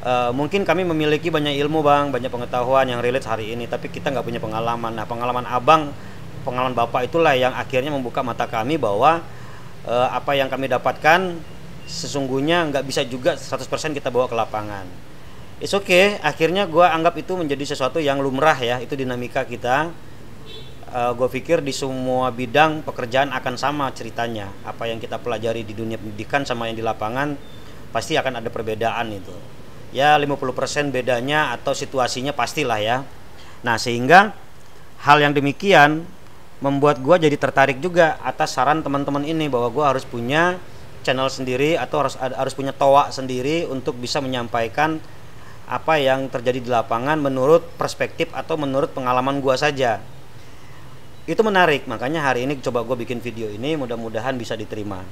Mungkin kami memiliki banyak ilmu bang, banyak pengetahuan yang relate hari ini, tapi kita nggak punya pengalaman. Nah pengalaman abang, pengalaman bapak itulah yang akhirnya membuka mata kami bahwa apa yang kami dapatkan sesungguhnya nggak bisa juga 100% kita bawa ke lapangan. It's okay, akhirnya gue anggap itu menjadi sesuatu yang lumrah ya, itu dinamika kita. Gue pikir di semua bidang pekerjaan akan sama ceritanya. Apa yang kita pelajari di dunia pendidikan sama yang di lapangan pasti akan ada perbedaan itu. Ya 50% bedanya atau situasinya pastilah ya. Nah sehingga hal yang demikian membuat gue jadi tertarik juga atas saran teman-teman ini bahwa gue harus punya channel sendiri atau harus punya toa sendiri untuk bisa menyampaikan apa yang terjadi di lapangan menurut perspektif atau menurut pengalaman gue saja. Itu menarik, makanya hari ini coba gue bikin video ini, mudah-mudahan bisa diterima.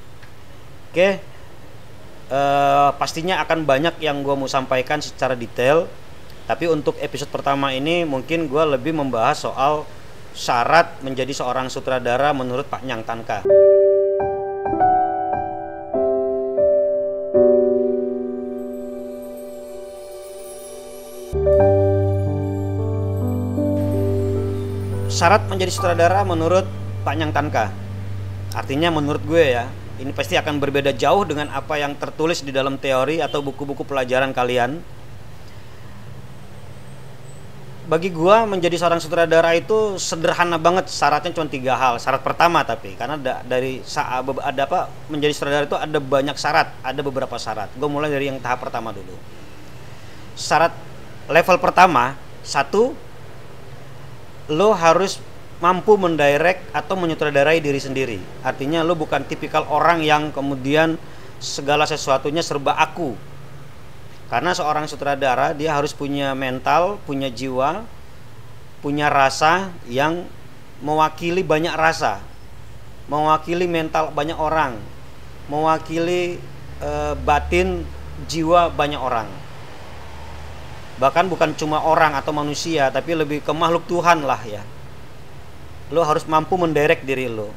Oke, pastinya akan banyak yang gue mau sampaikan secara detail. Tapi untuk episode pertama ini mungkin gue lebih membahas soal syarat menjadi seorang sutradara menurut Pak Nyang Tanka. Syarat menjadi sutradara menurut Pak Nyang Tanka. Artinya menurut gue ya, ini pasti akan berbeda jauh dengan apa yang tertulis di dalam teori atau buku-buku pelajaran kalian. Bagi gue menjadi seorang sutradara itu sederhana banget, syaratnya cuma 3 hal. Syarat pertama tapi karena menjadi sutradara itu ada banyak syarat, ada beberapa syarat. Gue mulai dari yang tahap pertama dulu. Syarat level pertama, 1, lo harus mampu mendirect atau menyutradarai diri sendiri. Artinya lo bukan tipikal orang yang kemudian segala sesuatunya serba aku. Karena seorang sutradara dia harus punya mental, punya jiwa, punya rasa yang mewakili banyak rasa, mewakili mental banyak orang, mewakili batin jiwa banyak orang. Bahkan bukan cuma orang atau manusia, tapi lebih ke makhluk Tuhan lah ya. Lo harus mampu mendirect diri lo.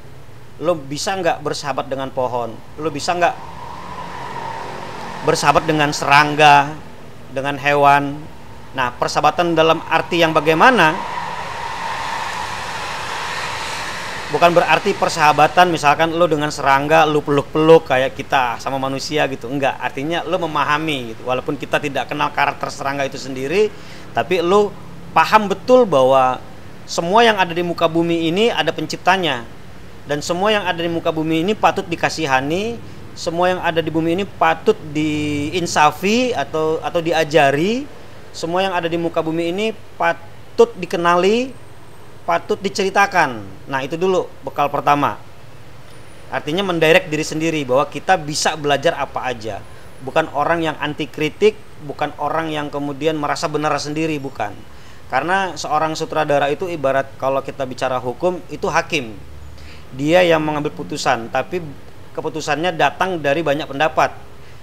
Lo bisa nggak bersahabat dengan pohon? Lo bisa nggak bersahabat dengan serangga, dengan hewan? Nah, persahabatan dalam arti yang bagaimana? Bukan berarti persahabatan misalkan lo dengan serangga lo peluk-peluk kayak kita sama manusia gitu. Enggak, artinya lo memahami gitu. Walaupun kita tidak kenal karakter serangga itu sendiri, tapi lo paham betul bahwa semua yang ada di muka bumi ini ada penciptanya. Dan semua yang ada di muka bumi ini patut dikasihani, semua yang ada di bumi ini patut diinsafi atau diajari. Semua yang ada di muka bumi ini patut dikenali, patut diceritakan. Nah itu dulu bekal pertama. Artinya mendirect diri sendiri bahwa kita bisa belajar apa aja. Bukan orang yang anti kritik, bukan orang yang kemudian merasa benar sendiri, bukan. Karena seorang sutradara itu ibarat kalau kita bicara hukum itu hakim. Dia yang mengambil putusan, tapi keputusannya datang dari banyak pendapat,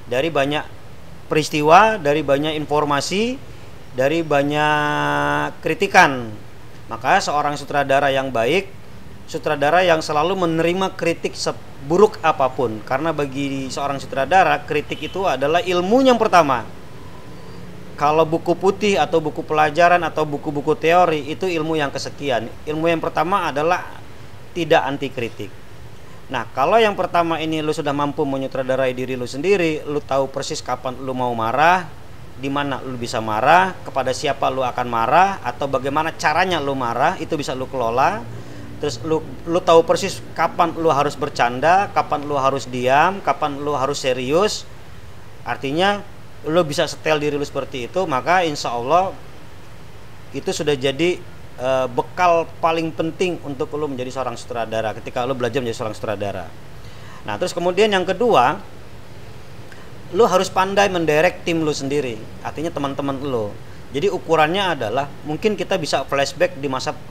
dari banyak peristiwa, dari banyak informasi, dari banyak kritikan. Maka seorang sutradara yang baik, sutradara yang selalu menerima kritik seburuk apapun. Karena bagi seorang sutradara, kritik itu adalah ilmu yang pertama. Kalau buku putih atau buku pelajaran atau buku-buku teori, itu ilmu yang kesekian. Ilmu yang pertama adalah tidak anti kritik. Nah, kalau yang pertama ini lu sudah mampu menyutradarai diri lu sendiri, lu tahu persis kapan lu mau marah, di mana lu bisa marah, kepada siapa lu akan marah, atau bagaimana caranya lu marah, itu bisa lu kelola. Terus lu tahu persis kapan lu harus bercanda, kapan lu harus diam, kapan lu harus serius. Artinya lu bisa setel diri lu seperti itu, maka insya Allah itu sudah jadi bekal paling penting untuk lu menjadi seorang sutradara ketika lu belajar menjadi seorang sutradara. Nah terus kemudian yang kedua, lu harus pandai mendirect tim lu sendiri, artinya teman-teman lu. Jadi ukurannya adalah mungkin kita bisa flashback di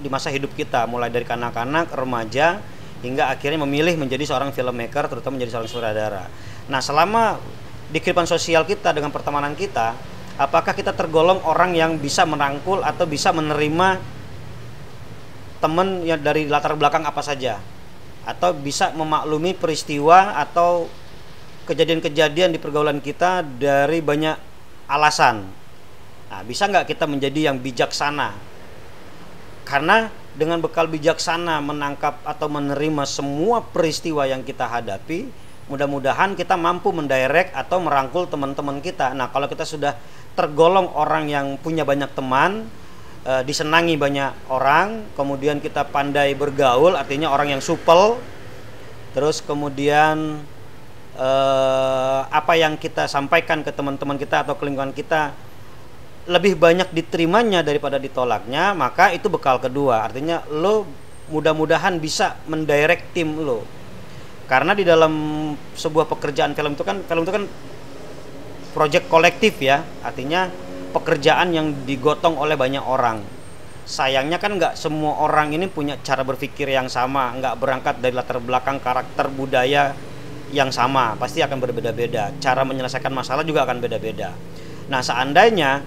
masa hidup kita, mulai dari kanak-kanak, remaja, hingga akhirnya memilih menjadi seorang filmmaker, terutama menjadi seorang sutradara. Nah selama di kehidupan sosial kita dengan pertemanan kita, apakah kita tergolong orang yang bisa merangkul atau bisa menerima teman yang dari latar belakang apa saja, atau bisa memaklumi peristiwa atau kejadian-kejadian di pergaulan kita dari banyak alasan. Nah, bisa nggak kita menjadi yang bijaksana? Karena dengan bekal bijaksana menangkap atau menerima semua peristiwa yang kita hadapi, mudah-mudahan kita mampu mendirect atau merangkul teman-teman kita. Nah, kalau kita sudah tergolong orang yang punya banyak teman, disenangi banyak orang, kemudian kita pandai bergaul, artinya orang yang supel, terus kemudian apa yang kita sampaikan ke teman-teman kita atau ke lingkungan kita lebih banyak diterimanya daripada ditolaknya, maka itu bekal kedua. Artinya lo mudah-mudahan bisa mendirect tim lo. Karena di dalam sebuah pekerjaan film itu kan project kolektif ya. Artinya pekerjaan yang digotong oleh banyak orang. Sayangnya kan nggak semua orang ini punya cara berpikir yang sama, nggak berangkat dari latar belakang karakter budaya yang sama, pasti akan berbeda-beda. Cara menyelesaikan masalah juga akan beda-beda. Nah, seandainya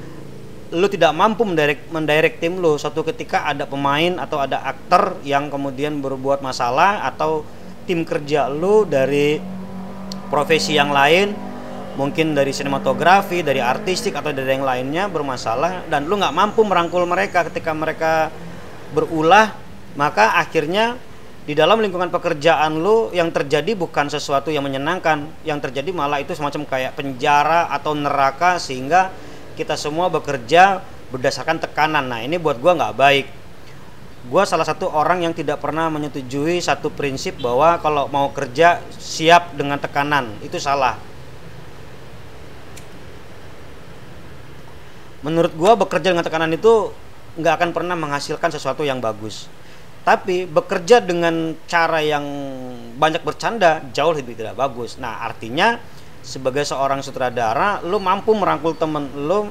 lu tidak mampu mendirect tim lu, suatu ketika ada pemain atau ada aktor yang kemudian berbuat masalah, atau tim kerja lu dari profesi yang lain, mungkin dari sinematografi, dari artistik atau dari yang lainnya bermasalah, dan lu nggak mampu merangkul mereka ketika mereka berulah, maka akhirnya di dalam lingkungan pekerjaan lu yang terjadi bukan sesuatu yang menyenangkan, yang terjadi malah itu semacam kayak penjara atau neraka, sehingga kita semua bekerja berdasarkan tekanan. Nah, ini buat gua nggak baik. Gua salah satu orang yang tidak pernah menyetujui satu prinsip bahwa kalau mau kerja siap dengan tekanan. Itu salah. Menurut gua bekerja dengan tekanan itu nggak akan pernah menghasilkan sesuatu yang bagus. Tapi bekerja dengan cara yang banyak bercanda jauh lebih tidak bagus. Nah, artinya sebagai seorang sutradara, lu mampu merangkul temen lu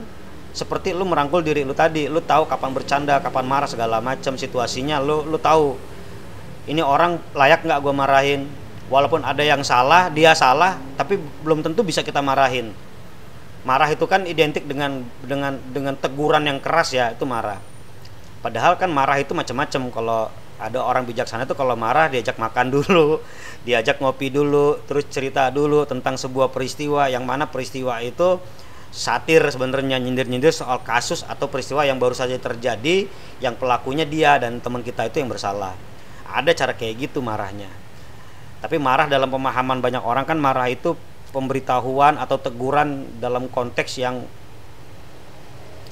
seperti lu merangkul diri lu tadi. Lu tahu kapan bercanda, kapan marah, segala macam situasinya. Lu tahu ini orang layak nggak gua marahin. Walaupun ada yang salah, dia salah, tapi belum tentu bisa kita marahin. Marah itu kan identik dengan teguran yang keras ya, itu marah. Padahal kan marah itu macam-macam. Kalau ada orang bijaksana itu kalau marah diajak makan dulu, diajak ngopi dulu, terus cerita dulu tentang sebuah peristiwa, yang mana peristiwa itu satir sebenarnya, nyindir-nyindir soal kasus atau peristiwa yang baru saja terjadi, yang pelakunya dia dan teman kita itu yang bersalah. Ada cara kayak gitu marahnya. Tapi marah dalam pemahaman banyak orang kan marah itu pemberitahuan atau teguran dalam konteks yang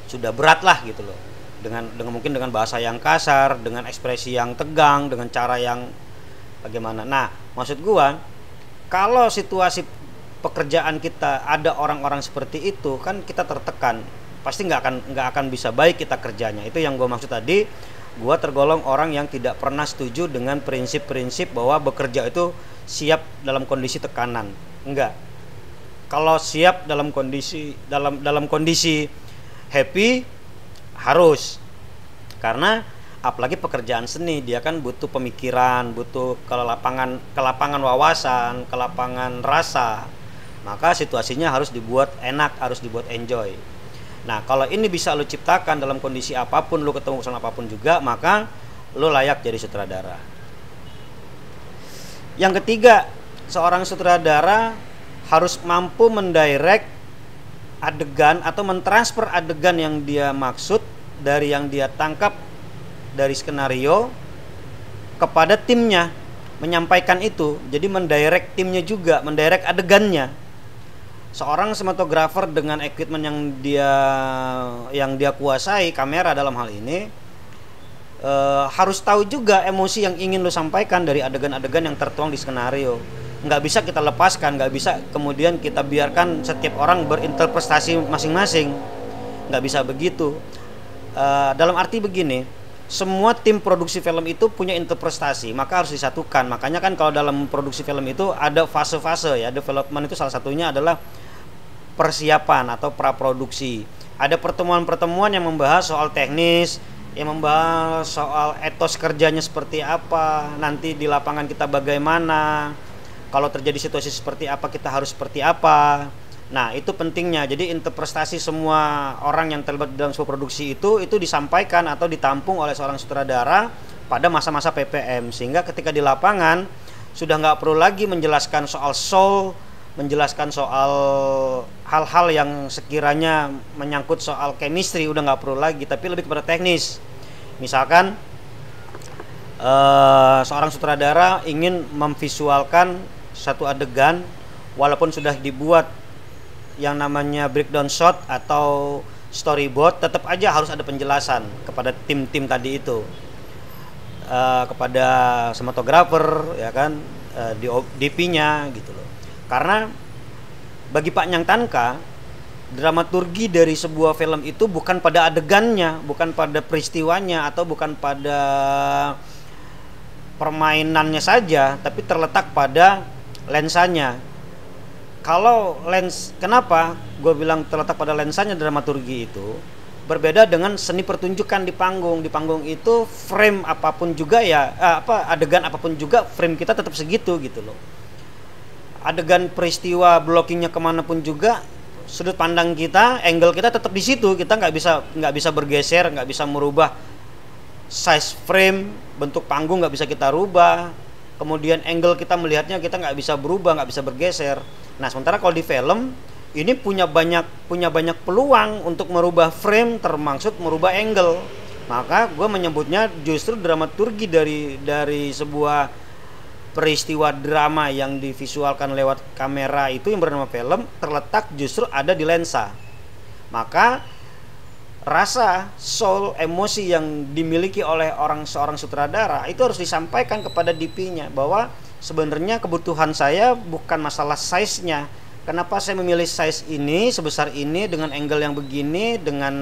sudah berat lah gitu loh. Dengan mungkin dengan bahasa yang kasar, dengan ekspresi yang tegang, dengan cara yang bagaimana. Nah, maksud gua, kalau situasi pekerjaan kita ada orang-orang seperti itu, kan kita tertekan, pasti nggak akan bisa baik kita kerjanya. Itu yang gua maksud tadi. Gua tergolong orang yang tidak pernah setuju dengan prinsip-prinsip bahwa bekerja itu siap dalam kondisi tekanan. Enggak. Kalau siap dalam kondisi happy, harus. Karena apalagi pekerjaan seni, dia kan butuh pemikiran, butuh kelapangan wawasan, kelapangan rasa. Maka situasinya harus dibuat enak, harus dibuat enjoy. Nah, kalau ini bisa lo ciptakan dalam kondisi apapun, lo ketemu sama apapun juga, maka lo layak jadi sutradara. Yang ketiga, seorang sutradara harus mampu mendirect adegan atau mentransfer adegan yang dia maksud dari yang dia tangkap dari skenario kepada timnya, menyampaikan itu. Jadi mendirect timnya juga, mendirect adegannya. Seorang sinematografer dengan equipment yang dia kuasai, kamera dalam hal ini, harus tahu juga emosi yang ingin lo sampaikan dari adegan-adegan yang tertuang di skenario. Nggak bisa kita lepaskan, nggak bisa kemudian kita biarkan setiap orang berinterpretasi masing-masing. Nggak bisa begitu. Dalam arti begini, semua tim produksi film itu punya interpretasi, maka harus disatukan. Makanya kan kalau dalam produksi film itu ada fase-fase ya. Development itu salah satunya adalah persiapan atau praproduksi. Ada pertemuan-pertemuan yang membahas soal teknis, yang membahas soal etos kerjanya seperti apa, nanti di lapangan kita bagaimana, kalau terjadi situasi seperti apa kita harus seperti apa. Nah, itu pentingnya. Jadi interpretasi semua orang yang terlibat dalam sebuah produksi itu disampaikan atau ditampung oleh seorang sutradara pada masa-masa PPM, sehingga ketika di lapangan sudah nggak perlu lagi menjelaskan soal soul, menjelaskan soal hal-hal yang sekiranya menyangkut soal chemistry udah nggak perlu lagi, tapi lebih kepada teknis. Misalkan seorang sutradara ingin memvisualkan satu adegan, walaupun sudah dibuat yang namanya breakdown shot atau storyboard, tetap aja harus ada penjelasan kepada tim-tim tadi itu, kepada sinematografer ya kan, DP-nya gitu loh. Karena bagi Pak Nyang Tanka, dramaturgi dari sebuah film itu bukan pada adegannya, bukan pada peristiwanya, atau bukan pada permainannya saja, tapi terletak pada lensanya. Kalau kenapa gue bilang terletak pada lensanya dramaturgi itu berbeda dengan seni pertunjukan di panggung. Di panggung itu frame apapun juga ya, adegan apapun juga frame kita tetap segitu gitu loh. Adegan peristiwa blockingnya kemanapun juga, sudut pandang kita, angle kita tetap di situ. Kita nggak bisa bergeser, nggak bisa merubah size frame, bentuk panggung nggak bisa kita rubah. Kemudian angle kita melihatnya kita nggak bisa berubah, nggak bisa bergeser. Nah, sementara kalau di film ini punya banyak peluang untuk merubah frame, termasuk merubah angle. Maka gue menyebutnya justru dramaturgi dari sebuah peristiwa drama yang divisualkan lewat kamera itu yang bernama film terletak justru ada di lensa. Maka rasa, soul, emosi yang dimiliki oleh seorang sutradara itu harus disampaikan kepada DP-nya bahwa sebenarnya kebutuhan saya bukan masalah size-nya. Kenapa saya memilih size ini, sebesar ini, dengan angle yang begini, dengan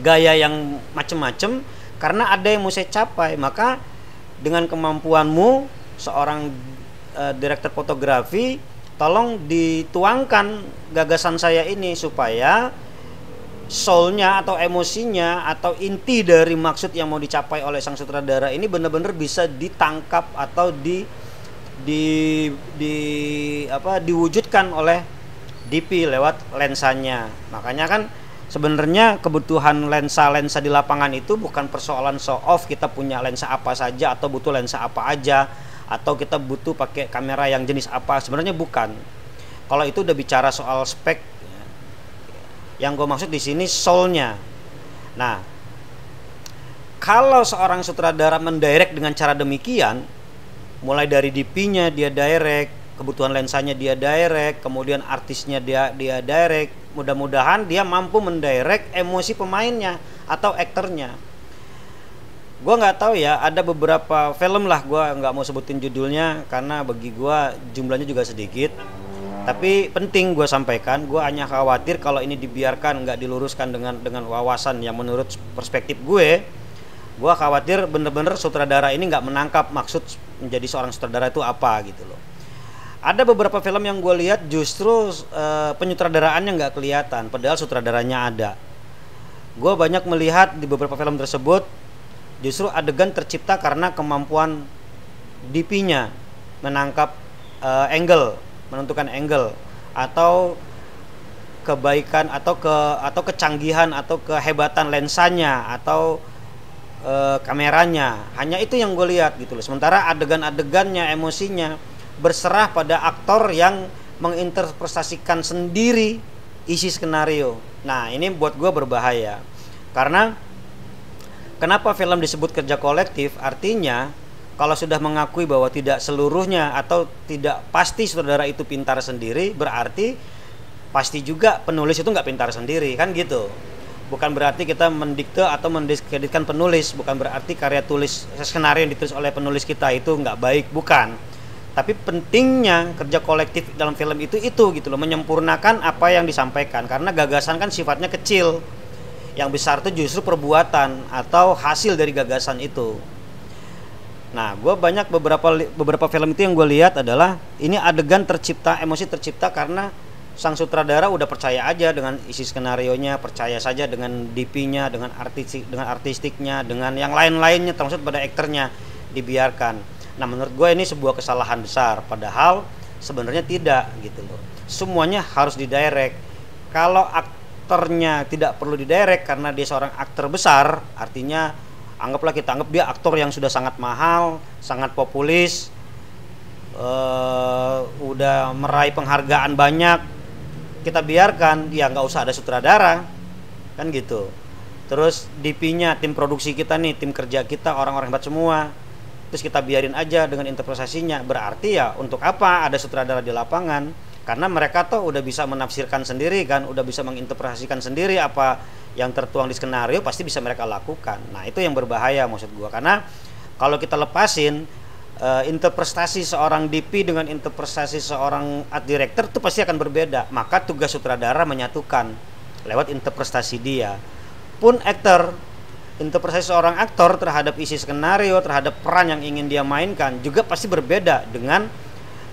gaya yang macem-macem, karena ada yang mau saya capai. Maka dengan kemampuanmu seorang direktur fotografi, tolong dituangkan gagasan saya ini supaya soulnya atau emosinya atau inti dari maksud yang mau dicapai oleh sang sutradara ini benar-benar bisa ditangkap atau diwujudkan oleh DP lewat lensanya. Makanya kan sebenarnya kebutuhan lensa di lapangan itu bukan persoalan show off, kita punya lensa apa saja atau butuh lensa apa aja, atau kita butuh pakai kamera yang jenis apa. Sebenarnya bukan. Kalau itu udah bicara soal spek, yang gue maksud di sini soulnya. Nah, kalau seorang sutradara mendirect dengan cara demikian, mulai dari DP-nya dia direct, kebutuhan lensanya dia direct, kemudian artisnya dia direct, mudah-mudahan dia mampu mendirect emosi pemainnya atau aktornya. Gue nggak tahu ya, ada beberapa film lah, gue nggak mau sebutin judulnya karena bagi gue jumlahnya juga sedikit. Tapi penting gue sampaikan, gue hanya khawatir kalau ini dibiarkan nggak diluruskan dengan wawasan yang menurut perspektif gue khawatir bener-bener sutradara ini nggak menangkap maksud menjadi seorang sutradara itu apa gitu loh. Ada beberapa film yang gue lihat justru penyutradaraannya nggak kelihatan, padahal sutradaranya ada. Gue banyak melihat di beberapa film tersebut justru adegan tercipta karena kemampuan DP-nya menangkap angle, menentukan angle, atau kebaikan atau kecanggihan atau kehebatan lensanya atau kameranya. Hanya itu yang gue lihat gitu loh. Sementara adegan-adegannya, emosinya berserah pada aktor yang menginterpretasikan sendiri isi skenario. Nah, ini buat gue berbahaya. Karena kenapa film disebut kerja kolektif? Artinya kalau sudah mengakui bahwa tidak seluruhnya atau tidak pasti sutradara itu pintar sendiri, berarti pasti juga penulis itu nggak pintar sendiri, kan gitu. Bukan berarti kita mendikte atau mendiskreditkan penulis, bukan berarti karya tulis skenario yang ditulis oleh penulis kita itu nggak baik, bukan. Tapi pentingnya kerja kolektif dalam film itu gitu loh, menyempurnakan apa yang disampaikan, karena gagasan kan sifatnya kecil. Yang besar itu justru perbuatan atau hasil dari gagasan itu. Nah, gue banyak beberapa film itu yang gue lihat adalah ini adegan tercipta, emosi tercipta karena sang sutradara udah percaya aja dengan isi skenarionya, percaya saja dengan DP-nya, dengan artistiknya, dengan yang lain-lainnya termasuk pada aktornya dibiarkan. Nah, menurut gue ini sebuah kesalahan besar, padahal sebenarnya tidak gitu loh. Semuanya harus didirect. Kalau aktornya tidak perlu didirect karena dia seorang aktor besar, artinya anggaplah kita anggap dia aktor yang sudah sangat mahal, sangat populis, udah meraih penghargaan banyak, kita biarkan, ya nggak usah ada sutradara, kan gitu. Terus DP-nya, tim produksi kita nih, tim kerja kita, orang-orang hebat semua, terus kita biarin aja dengan interpretasinya. Berarti ya untuk apa ada sutradara di lapangan? Karena mereka tuh udah bisa menafsirkan sendiri kan, udah bisa menginterpretasikan sendiri apa yang tertuang di skenario, pasti bisa mereka lakukan. Nah itu yang berbahaya maksud gua, karena kalau kita lepasin interpretasi seorang DP dengan interpretasi seorang art director itu pasti akan berbeda. Maka tugas sutradara menyatukan lewat interpretasi dia. Pun aktor, interpretasi seorang aktor terhadap isi skenario, terhadap peran yang ingin dia mainkan juga pasti berbeda dengan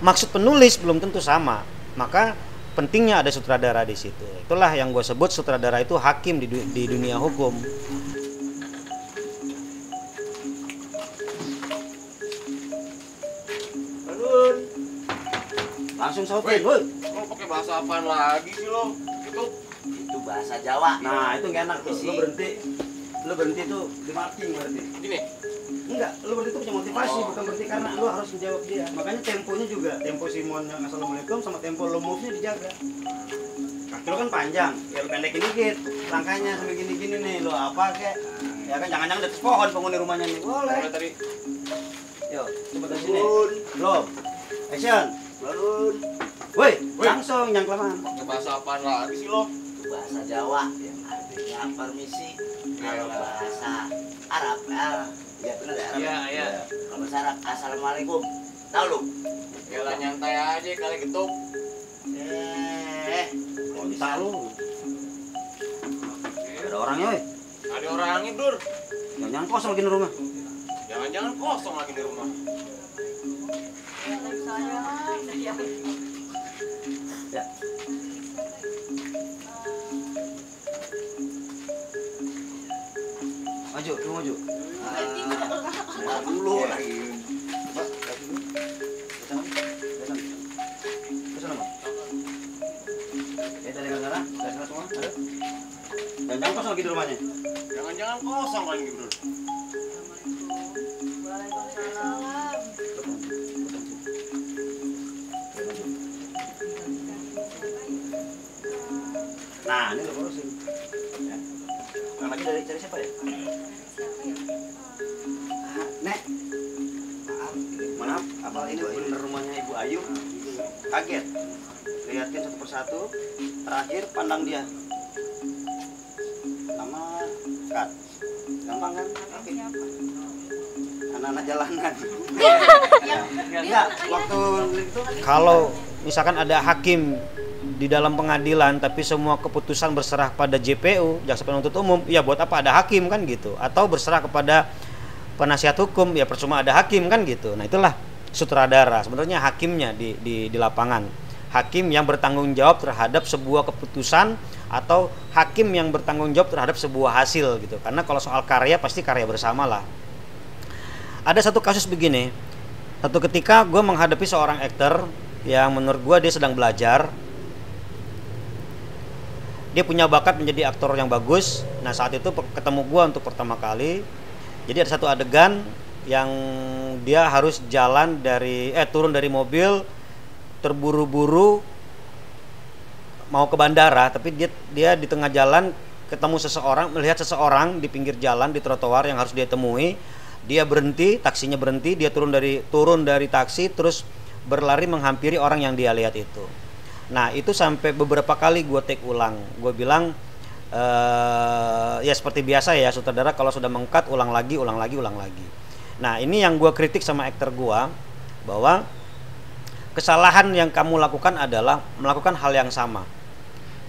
maksud penulis, belum tentu sama. Maka pentingnya ada sutradara di situ. Itulah yang gue sebut sutradara itu hakim di dunia hukum. Langsung sautin, woi. Lo pakai bahasa apaan lagi sih lo? Itu bahasa Jawa. Nah, itu gak enak tuh. Lo berhenti tuh di marking berarti. Gini. Enggak, lo berarti itu punya motivasi, bukan berarti karena lo harus menjawab dia. Makanya temponya juga, tempo Simon yang assalamualaikum sama tempo lo move-nya dijaga. Kaki lo kan panjang, ya lo pendekin dikit. Langkahnya sampai gini-gini nih, lo apa kek? Ya kan jangan-jangan di atas pohon penghuni rumahnya nih. Boleh. Boleh tadi. Yuk, coba dari sini. Belum. Action. Balun. Woi, langsung yang kelamaan. Pakai bahasa apaan lagi sih lo? Itu bahasa Jawa yang artinya permisi. Kalau bahasa Arab ya benar ya Arab. Iya. Kalau bahasa Arab assalamualaikum. Tahu lu? Yalah nyantai aja kali getuk. Kontak lu. Ada orangnya, woi. Ada orangnya, Dur. Jangan kosong lagi di rumah. Jangan-jangan kosong lagi di rumah. Ya. Maju, lu maju. Dulu lagi. Coba, lagi dulu. Kesana, Bang. Dari sana semua, ada. Dan jangan kosong lagi di rumahnya. Jangan-jangan kosong lagi, Dur. Nah, ini udah borosin. Ya. Nah, lagi dari siapa ya? Nek. Maaf, apa ini bener rumahnya Ibu Ayu? Kaget. Lihatin satu persatu. Terakhir pandang dia. Lama cut. Gampang kan? Oke. Anak-anak jalanan. Enggak, waktu itu kalau misalkan ada hakim di dalam pengadilan tapi semua keputusan berserah pada JPU, jaksa penuntut umum, ya buat apa ada hakim kan gitu, atau berserah kepada penasihat hukum, ya percuma ada hakim kan gitu. Nah itulah sutradara sebenarnya hakimnya di lapangan, hakim yang bertanggung jawab terhadap sebuah keputusan atau hakim yang bertanggung jawab terhadap sebuah hasil gitu. Karena kalau soal karya pasti karya bersama lah. Ada satu kasus begini, satu ketika gue menghadapi seorang aktor yang menurut gue dia sedang belajar. Dia punya bakat menjadi aktor yang bagus. Nah saat itu ketemu gua untuk pertama kali. Jadi ada satu adegan yang dia harus turun dari mobil terburu-buru mau ke bandara, tapi dia di tengah jalan ketemu seseorang, melihat seseorang di pinggir jalan di trotoar yang harus dia temui. Dia berhenti, taksinya berhenti, dia turun dari taksi terus berlari menghampiri orang yang dia lihat itu. Nah itu sampai beberapa kali gue take ulang. Gue bilang ya seperti biasa ya sutradara kalau sudah mengkat ulang lagi. Nah ini yang gue kritik sama aktor gue, bahwa kesalahan yang kamu lakukan adalah melakukan hal yang sama.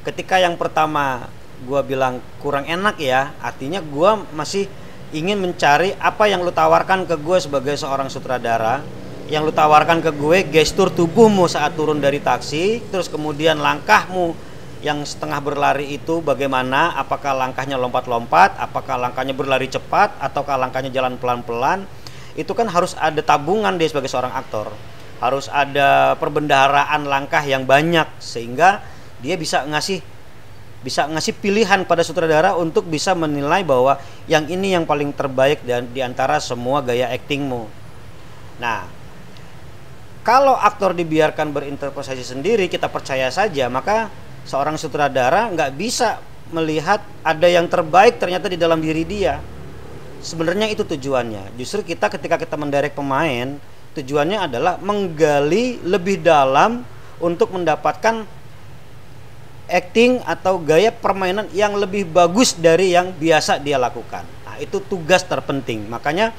Ketika yang pertama gue bilang kurang enak ya, artinya gue masih ingin mencari apa yang lu tawarkan ke gue sebagai seorang sutradara. Yang lu tawarkan ke gue gestur tubuhmu saat turun dari taksi, terus kemudian langkahmu yang setengah berlari itu bagaimana, apakah langkahnya lompat-lompat, apakah langkahnya berlari cepat, ataukah langkahnya jalan pelan-pelan. Itu kan harus ada tabungan dia sebagai seorang aktor, harus ada perbendaharaan langkah yang banyak sehingga dia bisa ngasih bisa ngasih pilihan pada sutradara untuk bisa menilai bahwa yang ini yang paling terbaik dan diantara semua gaya aktingmu. Nah, kalau aktor dibiarkan berinterpretasi sendiri, kita percaya saja, maka seorang sutradara nggak bisa melihat ada yang terbaik ternyata di dalam diri dia. Sebenarnya itu tujuannya. Justru kita ketika kita mendirect pemain, tujuannya adalah menggali lebih dalam untuk mendapatkan acting atau gaya permainan yang lebih bagus dari yang biasa dia lakukan. Nah, itu tugas terpenting. Makanya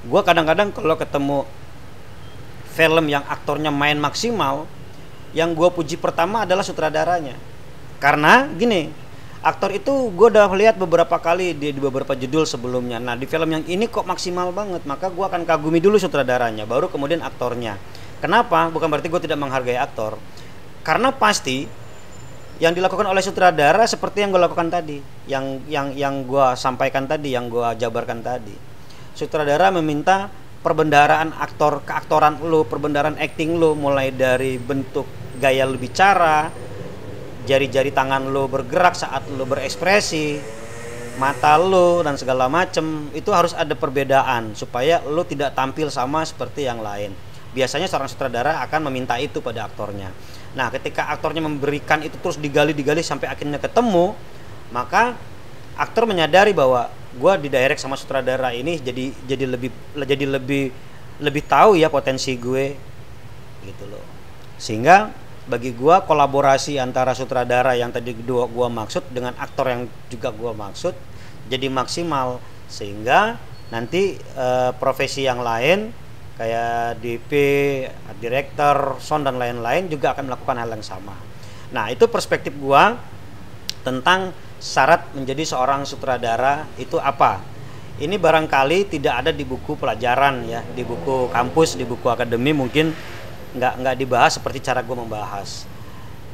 gue kadang-kadang kalau ketemu film yang aktornya main maksimal, yang gue puji pertama adalah sutradaranya. Karena gini, aktor itu gue udah lihat beberapa kali di beberapa judul sebelumnya. Nah, di film yang ini kok maksimal banget, maka gue akan kagumi dulu sutradaranya, baru kemudian aktornya. Kenapa? Bukan berarti gue tidak menghargai aktor. Karena pasti yang dilakukan oleh sutradara seperti yang gue lakukan tadi, yang gue sampaikan tadi, yang gue jabarkan tadi. Sutradara meminta perbendaharaan aktor, keaktoran lo, perbendaharaan acting lo, mulai dari bentuk gaya lo bicara, jari-jari tangan lo bergerak saat lo berekspresi, mata lo dan segala macem, itu harus ada perbedaan supaya lo tidak tampil sama seperti yang lain. Biasanya seorang sutradara akan meminta itu pada aktornya. Nah, ketika aktornya memberikan itu terus digali sampai akhirnya ketemu, maka aktor menyadari bahwa gue didirect sama sutradara ini jadi lebih tahu ya potensi gue, gitu loh. Sehingga bagi gue kolaborasi antara sutradara yang tadi gue maksud dengan aktor yang juga gue maksud jadi maksimal, sehingga nanti profesi yang lain kayak DP, director, sound dan lain-lain juga akan melakukan hal yang sama. Nah, itu perspektif gue tentang syarat menjadi seorang sutradara itu apa. Ini barangkali tidak ada di buku pelajaran ya, di buku kampus, di buku akademi mungkin nggak dibahas seperti cara gue membahas.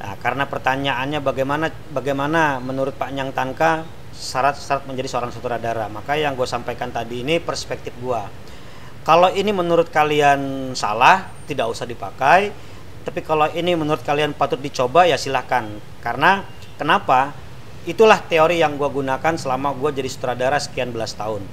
Nah, karena pertanyaannya bagaimana menurut Pak Nyang Tanka syarat menjadi seorang sutradara, maka yang gue sampaikan tadi ini perspektif gue. Kalau ini menurut kalian salah, tidak usah dipakai. Tapi kalau ini menurut kalian patut dicoba, ya silahkan. Karena kenapa? Itulah teori yang gue gunakan selama gue jadi sutradara sekian belas tahun.